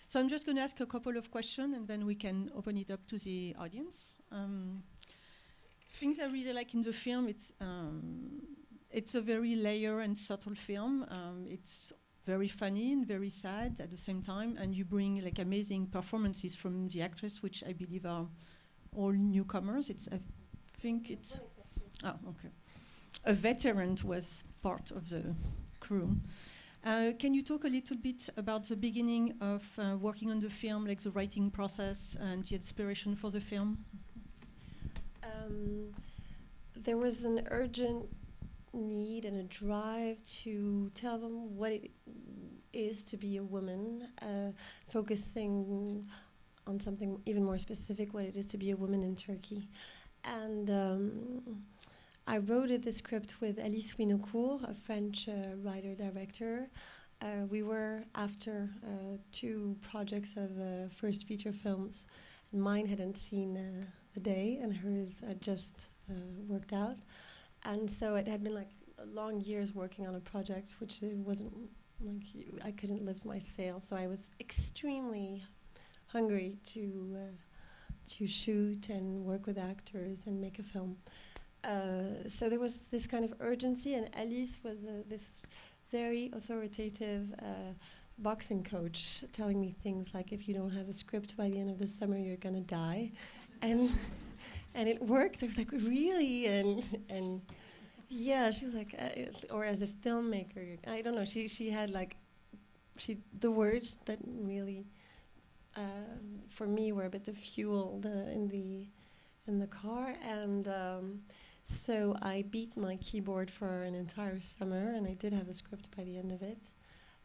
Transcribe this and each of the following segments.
So I'm just going to ask a couple of questions, and then we can open it up to the audience. Things I really like in the film, it's a very layered and subtle film. It's very funny and very sad at the same time, and you bring like amazing performances from the actress, which I believe are all newcomers. I think it's okay. A veteran was part of the crew. Can you talk a little bit about the beginning of working on the film, like the writing process and the inspiration for the film? There was an urgent need and a drive to tell them what it is to be a woman, focusing on something even more specific, what it is to be a woman in Turkey. And I wrote the script with Alice Winocourt, a French writer-director. We were after 2 projects of first feature films. Mine hadn't seen the day, and hers had just worked out. And so it had been like long years working on a project, which it wasn't like I couldn't lift my sail. So I was extremely hungry to shoot and work with actors and make a film. So there was this kind of urgency, and Alice was this very authoritative boxing coach telling me things like, if you don't have a script by the end of the summer, you're gonna die. And it worked. I was like, really? And yeah, she was like, or as a filmmaker, I don't know, she had like, the words that really, for me, were a bit the fuel in the car. And so I beat my keyboard for an entire summer, and I did have a script by the end of it.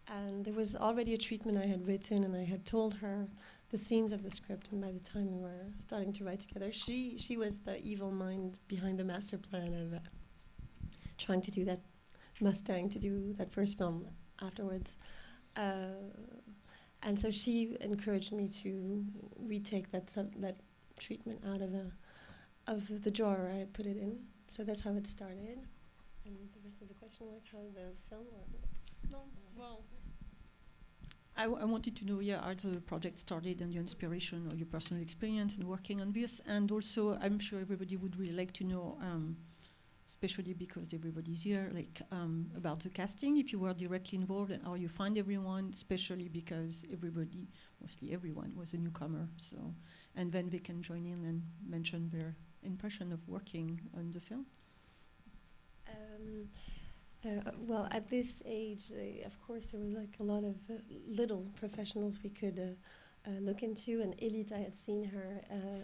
And there was already a treatment I had written, and I had told her the scenes of the script, and by the time we were starting to write together, she was the evil mind behind the master plan of trying to do that Mustang, to do that first film afterwards. And so she encouraged me to retake that treatment out of the drawer I had put it in. So that's how it started. And the rest of the question was how the film worked. No, well, I wanted to know, how the project started and your inspiration or your personal experience in working on this. And also, I'm sure everybody would really like to know, especially because everybody's here, like about the casting, if you were directly involved and how you find everyone, especially because mostly everyone was a newcomer. So, and then they can join in and mention their impression of working on the film. Well, at this age, of course, there was like a lot of little professionals we could look into. And Elit, I had seen her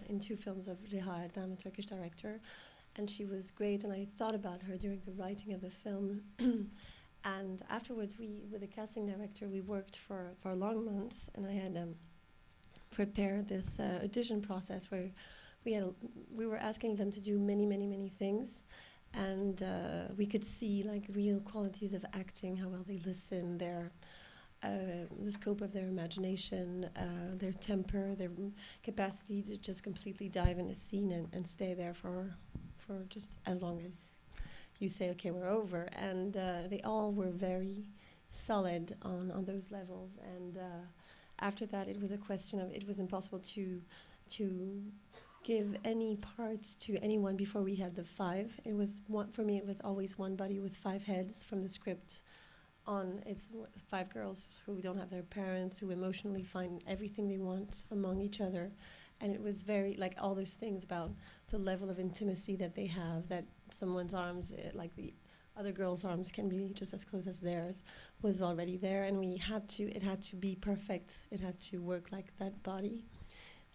in 2 films of Lale, I'm a Turkish director, and she was great. And I thought about her during the writing of the film. And afterwards, with the casting director, we worked for long months, and I had prepared this audition process where we were asking them to do many things. And we could see like real qualities of acting, how well they listen, the scope of their imagination, their temper, their capacity to just completely dive in a scene and stay there for just as long as you say, okay, we're over. And they all were very solid on those levels. And after that, it was a question of, it was impossible to give any parts to anyone before we had the 5. It was for me, it was always one body with 5 heads from the script on. It's 5 girls who don't have their parents, who emotionally find everything they want among each other. And it was very, like, all those things about the level of intimacy that they have, that someone's arms, like the other girl's arms can be just as close as theirs, was already there. And it had to be perfect. It had to work like that body.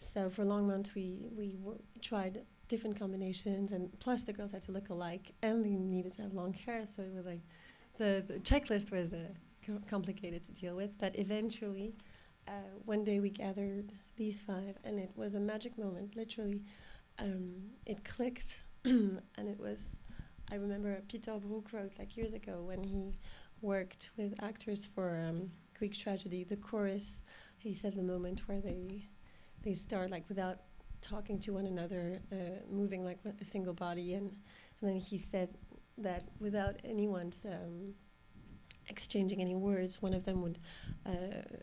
So for long months, we tried different combinations, and plus the girls had to look alike, and they needed to have long hair, so it was like, the checklist was complicated to deal with, but eventually, one day we gathered these 5, and it was a magic moment, literally. It clicked, and it was, I remember Peter Brook wrote, like years ago, when he worked with actors for Greek tragedy, the chorus, he said the moment where they start like without talking to one another, moving like a single body, and then he said that without anyone's exchanging any words, one of them would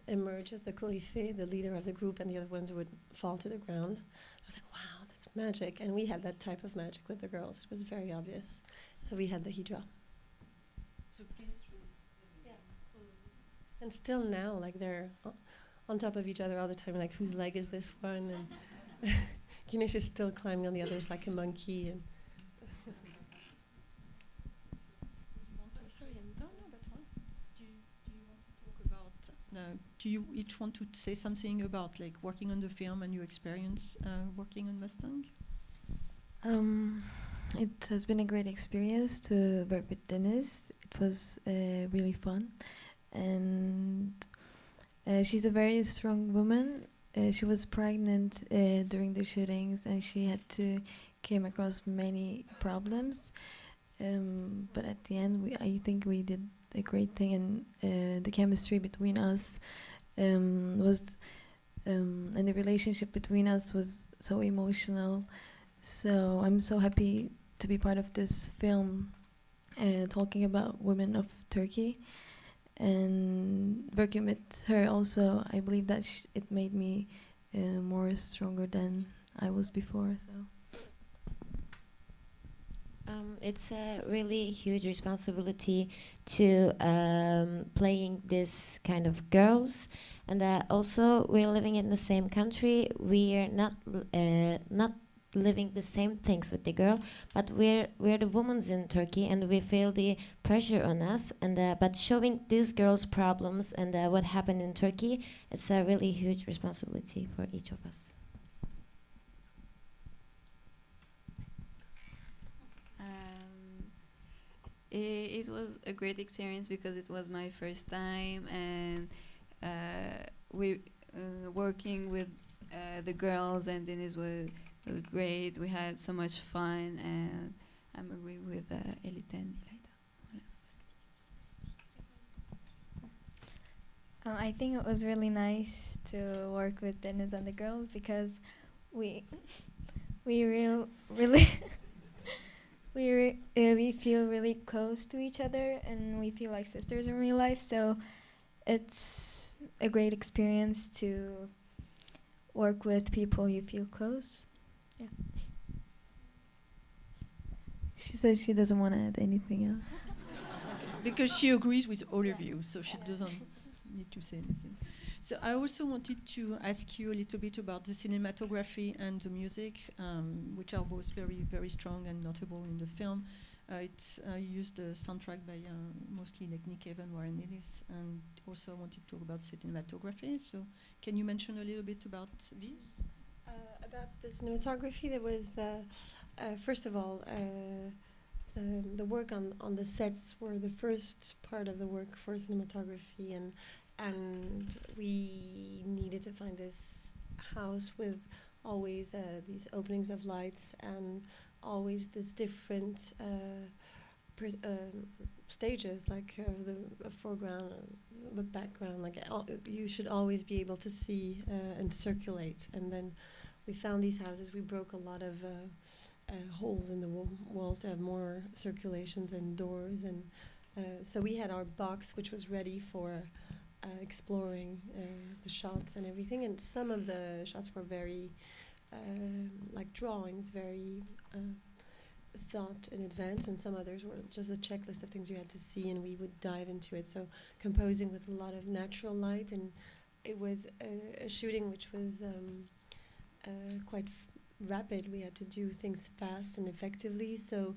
emerge as the coryphée, the leader of the group, and the other ones would fall to the ground. I was like, wow, that's magic. And we had that type of magic with the girls. It was very obvious. So we had the hijra. So chemistry. Yeah. And still now, like, they're on top of each other all the time, like, whose leg is this one? And Guinness is still climbing on the others like a monkey. And do you each want to say something about like working on the film and your experience working on Mustang? It has been a great experience to work with Deniz. It was really fun, and she's a very strong woman. She was pregnant during the shootings, and she had to came across many problems. But at the end, I think we did a great thing, and the chemistry between us was, and the relationship between us was so emotional. So I'm so happy to be part of this film, talking about women of Turkey, and working with her. Also, I believe that it made me more stronger than I was before. So. It's a really huge responsibility to playing this kind of girls, and also we're living in the same country. We're not living the same things with the girl, but we're the women in Turkey, and we feel the pressure on us. And but showing these girls' problems and what happened in Turkey, it's a really huge responsibility for each of us. It was a great experience because it was my first time, and we working with the girls and Deniz was great. We had so much fun, and I'm agree with Elit and Ilayda. I think it was really nice to work with Deniz and the girls because we really we feel really close to each other, and we feel like sisters in real life. So it's a great experience to work with people you feel close. Yeah. She says she doesn't want to add anything else. Because she agrees with all of you, so she doesn't need to say anything. So I also wanted to ask you a little bit about the cinematography and the music, which are both very, very strong and notable in the film. It's used the soundtrack by mostly like Nick Evan, Warren Ellis, and also I wanted to talk about cinematography. So can you mention a little bit about this? About the cinematography, there was, first of all, the work on the sets were the first part of the work for cinematography, and we needed to find this house with always these openings of lights and always this different stages, like the foreground, the background. Like you should always be able to see and circulate. And then we found these houses. We broke a lot of holes in the walls to have more circulations and doors. And so we had our box, which was ready for exploring the shots and everything. And some of the shots were very like drawings, very thought in advance, and some others were just a checklist of things you had to see, and we would dive into it. So composing with a lot of natural light, and it was a shooting which was quite rapid. We had to do things fast and effectively. So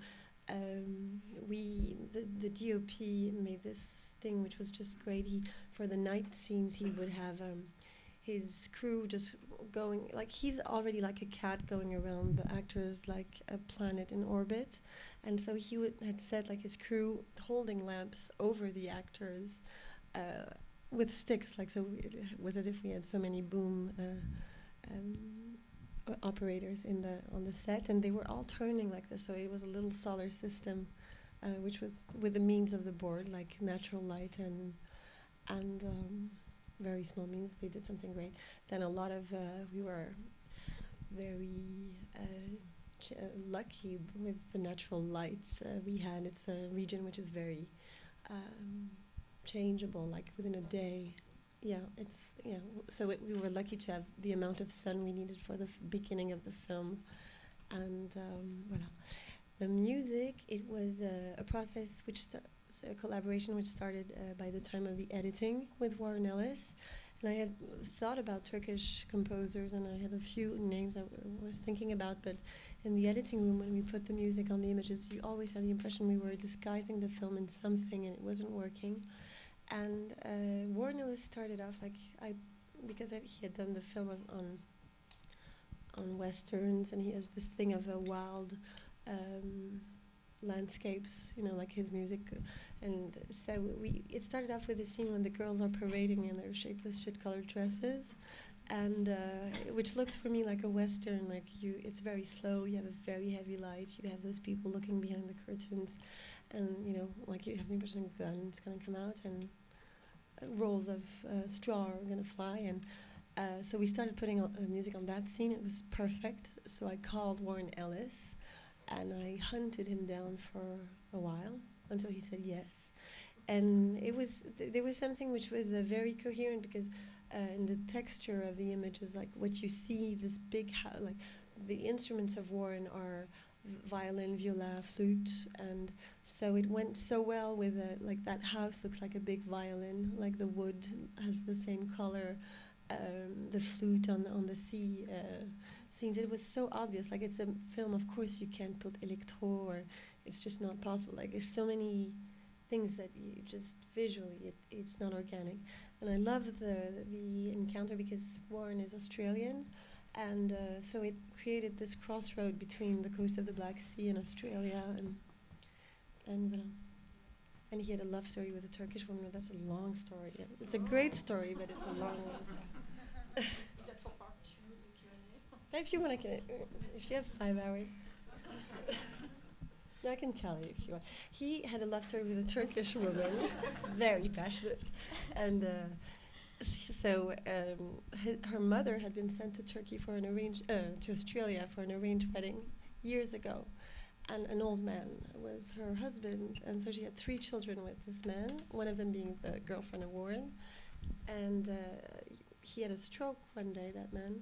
the DOP made this thing which was just great. For the night scenes, he would have his crew just going, like he's already like a cat going around the actors like a planet in orbit, and so he had set like his crew holding lamps over the actors with sticks, like, so it was as if we had so many boom operators on the set, and they were all turning like this. So it was a little solar system, which was with the means of the board, like natural light and very small means. They did something great. Then a lot of we were very lucky with the natural lights we had. It's a region which is very changeable, like within a day. Yeah, so we were lucky to have the amount of sun we needed for the beginning of the film, and voilà. The music, it was a process a collaboration which started by the time of the editing with Warren Ellis. And I had thought about Turkish composers, and I had a few names I was thinking about, but in the editing room, when we put the music on the images, you always had the impression we were disguising the film in something, and it wasn't working. And Warren Ellis started off because he had done the film on westerns, and he has this thing of a wild landscapes, like his music, and so it started off with a scene when the girls are parading in their shapeless shit-colored dresses, and which looked for me like a western. It's very slow. You have a very heavy light. You have those people looking behind the curtains, and you have the impression a gun's gonna come out and rolls of straw are gonna fly, and so we started putting music on that scene. It was perfect. So I called Warren Ellis, and I hunted him down for a while until he said yes. And there was something which was very coherent, because in the texture of the images, like what you see, this big the instruments of Warren are violin, viola, flute, and so it went so well with that house looks like a big violin, like the wood has the same color, the flute on the sea scenes. It was so obvious. Like, it's a film, of course you can't put electro, or it's just not possible. Like, there's so many things that you just visually it's not organic. And I love the encounter because Warren is Australian, and so it created this crossroad between the coast of the Black Sea and Australia, and he had a love story with a Turkish woman. That's a long story. Yeah. It's a great story, but it's a long one. Is that for part 2 of the Q&A? If you want, if you have 5 hours. No, I can tell you if you want. He had a love story with a Turkish woman, very passionate, and her mother had been sent to Turkey for to Australia for an arranged wedding years ago, and an old man was her husband, and so she had 3 children with this man, one of them being the girlfriend of Warren, and he had a stroke one day, that man,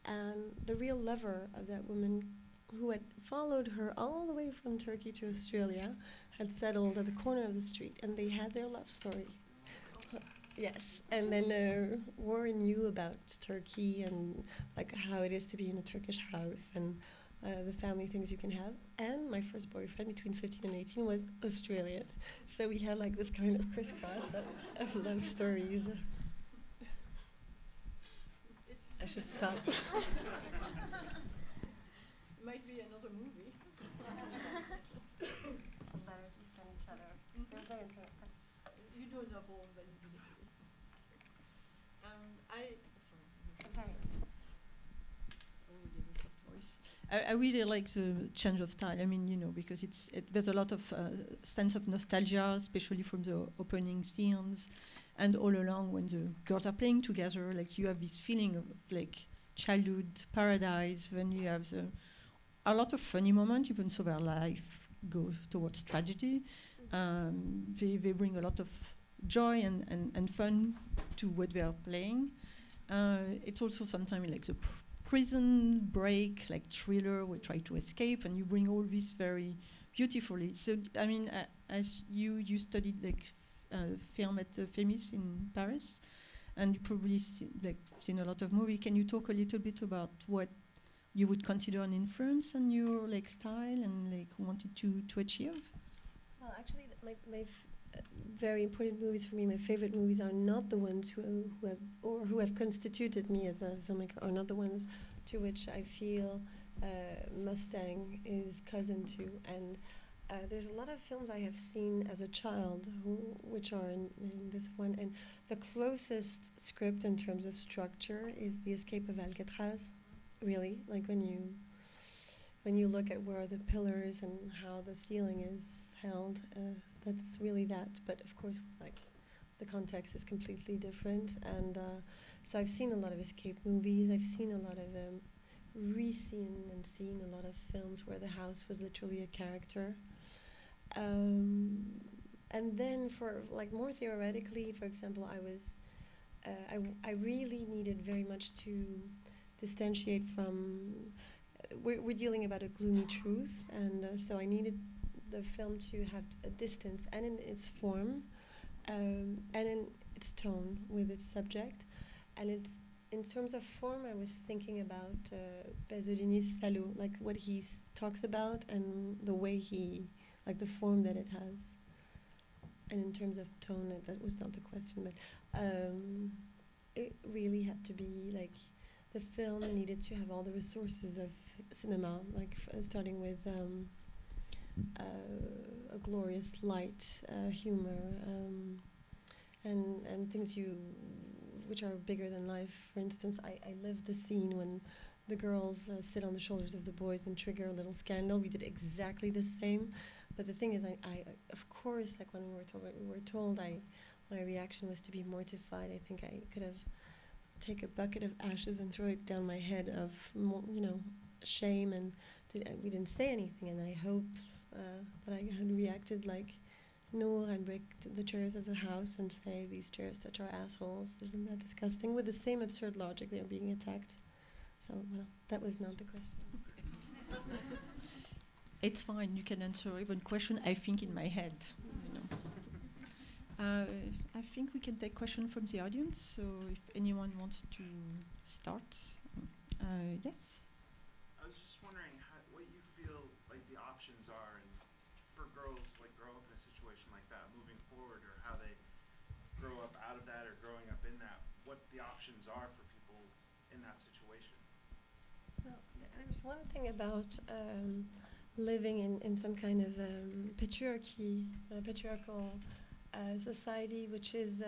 and the real lover of that woman, who had followed her all the way from Turkey to Australia, had settled at the corner of the street, and they had their love story. Yes, and then Warren knew about Turkey and like how it is to be in a Turkish house and the family things you can have. And my first boyfriend between 15 and 18 was Australian, so we had like this kind of crisscross of love stories. I should stop. Might be another movie. Letters we send each other. You do a novel, but you do it. I'm sorry. I really like the change of style. I mean, because there's a lot of sense of nostalgia, especially from the opening scenes, and all along when the girls are playing together, like you have this feeling of like childhood paradise. When you have a lot of funny moments, even though their life goes towards tragedy. They bring a lot of joy and fun to what they are playing. It's also sometimes like the prison break, like thriller, we try to escape, and you bring all this very beautifully. So, I mean, as you studied like film at the Feminist in Paris, and you probably seen a lot of movies. Can you talk a little bit about what you would consider an influence on your like style and like wanted to achieve? Well, actually, my very important movies for me, my favorite movies, are not the ones who have constituted me as a filmmaker, or not the ones to which I feel Mustang is cousin to. And there's a lot of films I have seen as a child which are in this one. And the closest script in terms of structure is The Escape of Alcatraz. Really, like when you look at where the pillars and how the ceiling is held, that's really that. But of course, like the context is completely different. And so I've seen a lot of escape movies. I've seen a lot of re-seen and seen a lot of films where the house was literally a character. And And then for like more theoretically, for example, I really needed very much to distantiate from. We're dealing about a gloomy truth, and so I needed the film to have a distance, and in its form, and in its tone with its subject, and it's in terms of form. I was thinking about Pasolini's Salo, like what he talks about, and the way like the form that it has. And in terms of tone, that was not the question, but it really had to be like the film needed to have all the resources of cinema, like starting with a glorious light, humor, and things which are bigger than life. For instance, I lived the scene when the girls sit on the shoulders of the boys and trigger a little scandal. We did exactly the same. But the thing is, I of course, like when we were told, my reaction was to be mortified. I think I could have take a bucket of ashes and throw it down my head of, shame. And we didn't say anything. And I hope that I had reacted like Noor and break the chairs of the house and say, these chairs touch our assholes. Isn't that disgusting? With the same absurd logic, they're being attacked. So, well, that was not the question. It's fine. You can answer even question I think in my head. I think we can take question from the audience. So if anyone wants to start, yes. I was just wondering what you feel like the options are, and for girls like grow up in a situation like that, moving forward, or how they grow up out of that or growing up in that. What the options are for people in that situation. Well, there's one thing about living in some kind of patriarchal society, which is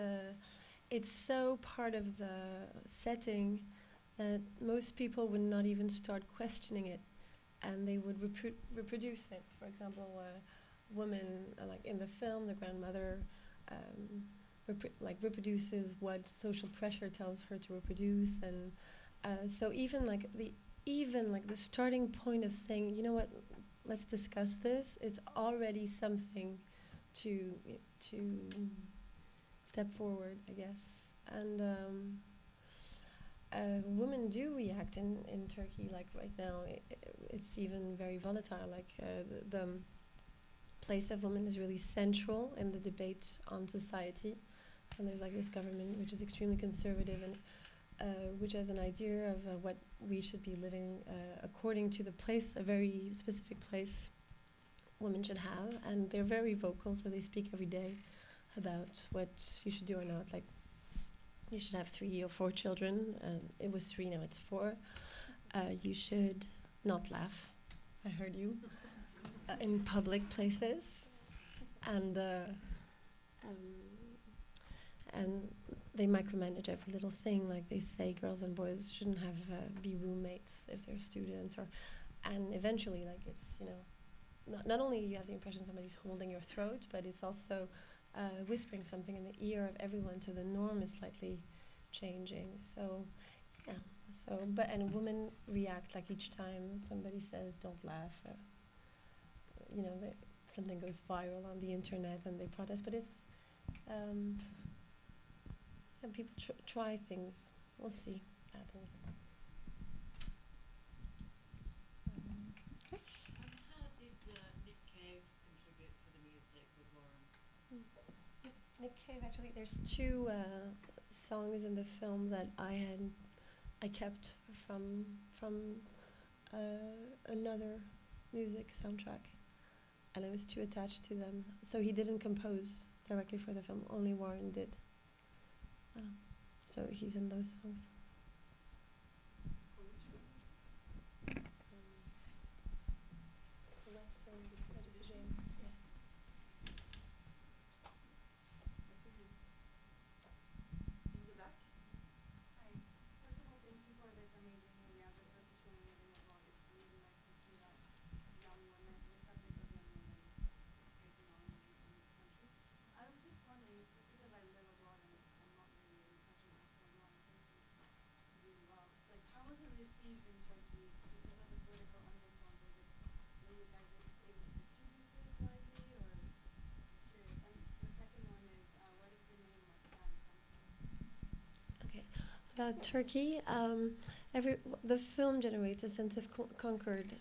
it's so part of the setting that most people would not even start questioning it, and they would reproduce it. For example, women, like in the film, the grandmother reproduces what social pressure tells her to reproduce, and so even the starting point of saying, you know what, let's discuss this, it's already something to step forward, I guess. And women do react in Turkey, like right now, it's even very volatile. Like the place of women is really central in the debates on society. And there's like this government which is extremely conservative and which has an idea of what we should be living according to the place, a very specific place women should have. And they're very vocal, so they speak every day about what you should do or not. Like, you should have 3 or 4 children. It was 3, now it's 4. You should not laugh. I heard you. In public places. And they micromanage every little thing. Like they say girls and boys shouldn't have be roommates if they're students. And eventually, like, it's, not only you have the impression somebody's holding your throat, but it's also whispering something in the ear of everyone, so the norm is slightly changing. So, yeah. So, and women react like each time somebody says "don't laugh," something goes viral on the internet and they protest. But it's and people try things. We'll see what happens. Yes. How did Nick Cave contribute to the music with Warren? Nick Cave, actually, there's 2 songs in the film that I kept from another music soundtrack, and I was too attached to them. So he didn't compose directly for the film, only Warren did. So he's in those songs. About Turkey, the film generates a sense of concord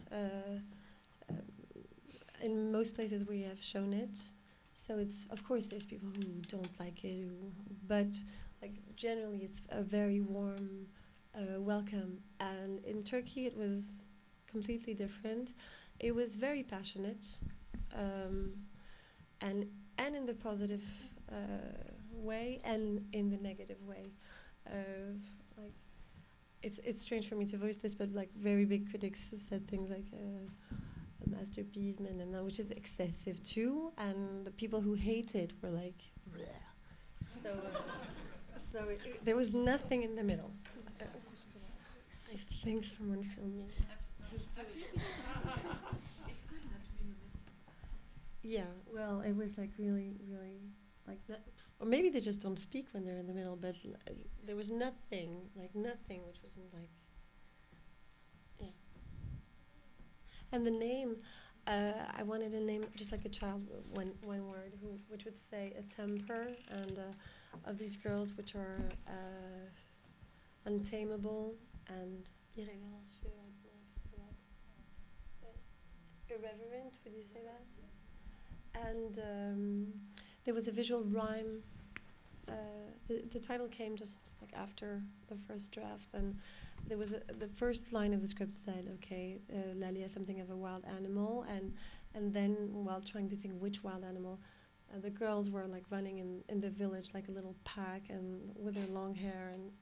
in most places we have shown it. So it's, of course, there's people who don't like it, but like generally it's a very warm welcome. And in Turkey it was completely different. It was very passionate, and in the positive way and in the negative way. Like it's strange for me to voice this, but like very big critics said things like a masterpiece, and which is excessive too. And the people who hate it were like, bleh. So there was nothing in the middle. I think someone filmed me. Yeah, well, it was like really, really like that. Or maybe they just don't speak when they're in the middle, but there was nothing, which wasn't like, yeah. And the name, I wanted a name just like a child, one word, which would say a temper, and of these girls which are untamable and irreverent, would you say that? And there was a visual rhyme. The title came just like after the first draft, and there was the first line of the script said, okay, Lale has something of a wild animal, and then while trying to think which wild animal, the girls were like running in the village like a little pack and with their long hair, and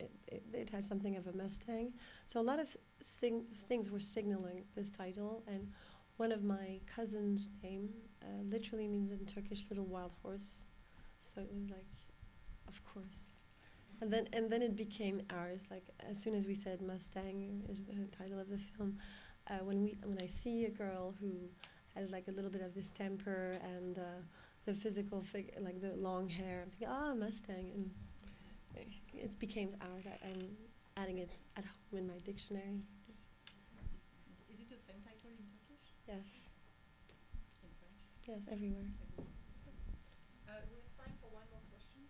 it had something of a Mustang. So a lot of things were signaling this title, and one of my cousin's name literally means in Turkish little wild horse. So it was like, of course. And then it became ours. Like as soon as we said Mustang is the title of the film, when I see a girl who has like a little bit of this temper and the physical figure, like the long hair, I'm thinking, Mustang, and it became ours. I'm adding it at home in my dictionary. Is it the same title in Turkish? Yes. In French? Yes, everywhere. We have time for one more question.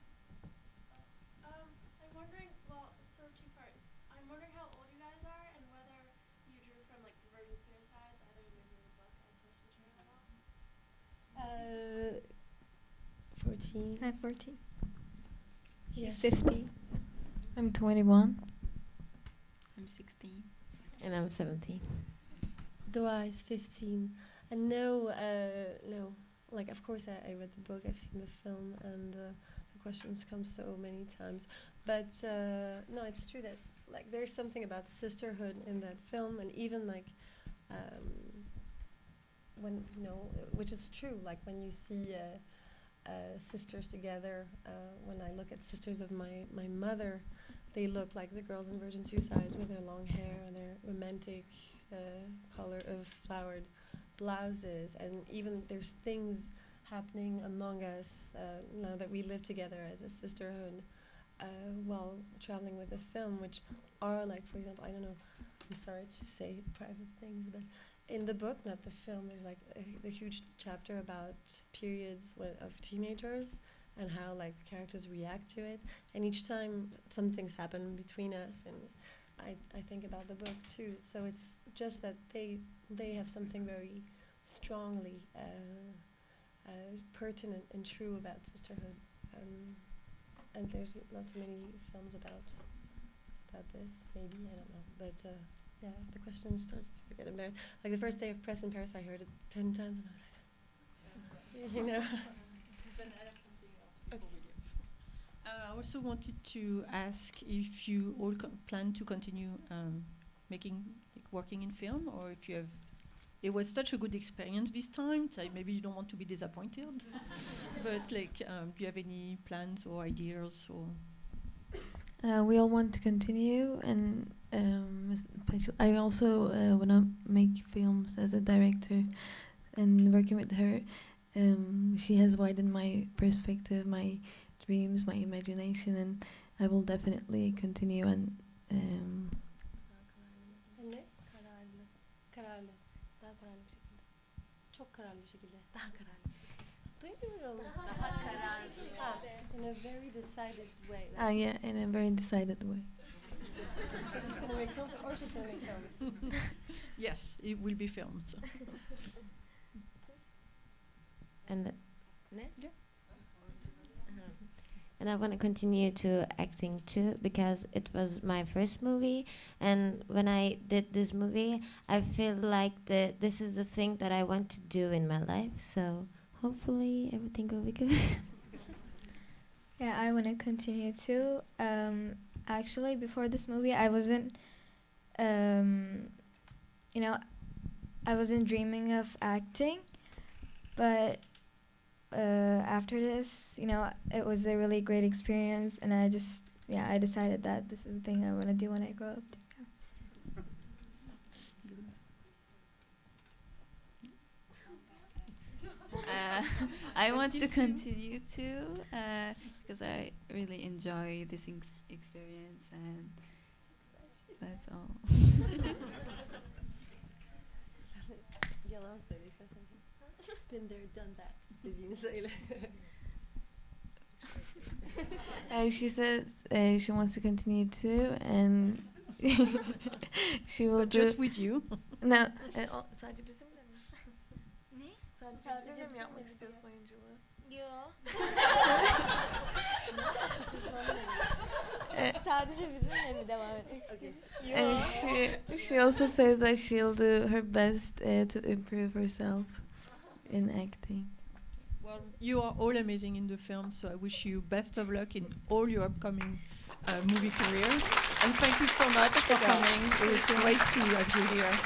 I'm wondering, well, it's sort of two parts. I'm wondering how old you guys are and whether you drew from like divergent suicides, either maybe in the book as source material at all. 14. I'm 14. Yes. She's 50. I'm 21. I'm 16. And I'm 17. Doa is 15. And no, like of course I read the book, I've seen the film, and the questions come so many times. But no, it's true that like there's something about sisterhood in that film, and even like when which is true, like when you see sisters together. When I look at sisters of my mother, they look like the girls in Virgin Suicides with their long hair and their romantic color of flowered blouses, and even there's things happening among us now that we live together as a sisterhood while traveling with the film, which are like, for example, I don't know, I'm sorry to say private things, but in the book, not the film, there's like the huge chapter about periods of teenagers and how like the characters react to it, and each time some things happen between us, and I think about the book too. So it's just that they have something very strongly pertinent and true about sisterhood, and there's not so many films about this. Maybe, I don't know, but yeah, the question starts to get embarrassed. Like the first day of press in Paris, I heard it 10 times, and I was like, you know. Okay. I also wanted to ask if you all plan to continue working in film, or if you have. It was such a good experience this time, so maybe you don't want to be disappointed. But like, do you have any plans or ideas or? We all want to continue, and I also want to make films as a director, and working with her. She has widened my perspective, my dreams, my imagination, and I will definitely continue. And Çok kararlı bir şekilde. Daha kararlı. Duymuyorum. Daha kararlı. In a very decided way. yeah, in a very decided way. gonna make films, or she's gonna make films. Yes, it will be filmed. So. And Yeah. and I want to continue to acting too because it was my first movie, and when I did this movie, I feel like this is the thing that I want to do in my life. So hopefully everything will be good. Yeah, I want to continue too. Actually, before this movie, I wasn't, I wasn't dreaming of acting, but after this, it was a really great experience, and I decided that this is the thing I want to do when I grow up. I want to continue too because I really enjoy this experience, and that's all. Yalan söyle istersen. Been there, done that. Dediğini söyle. She says she wants to continue too, and she will But do. just with you. No, sadece bizimle mi? Ne? Sadece bizimle mi yapmak istiyorsun oyunculuğu? Yo. Sadece bizimle mi devam etmek And she also says that she'll do her best to improve herself in acting. Well, you are all amazing in the film, so I wish you best of luck in all your upcoming movie career. And thank you so much for coming. It was great to have you here.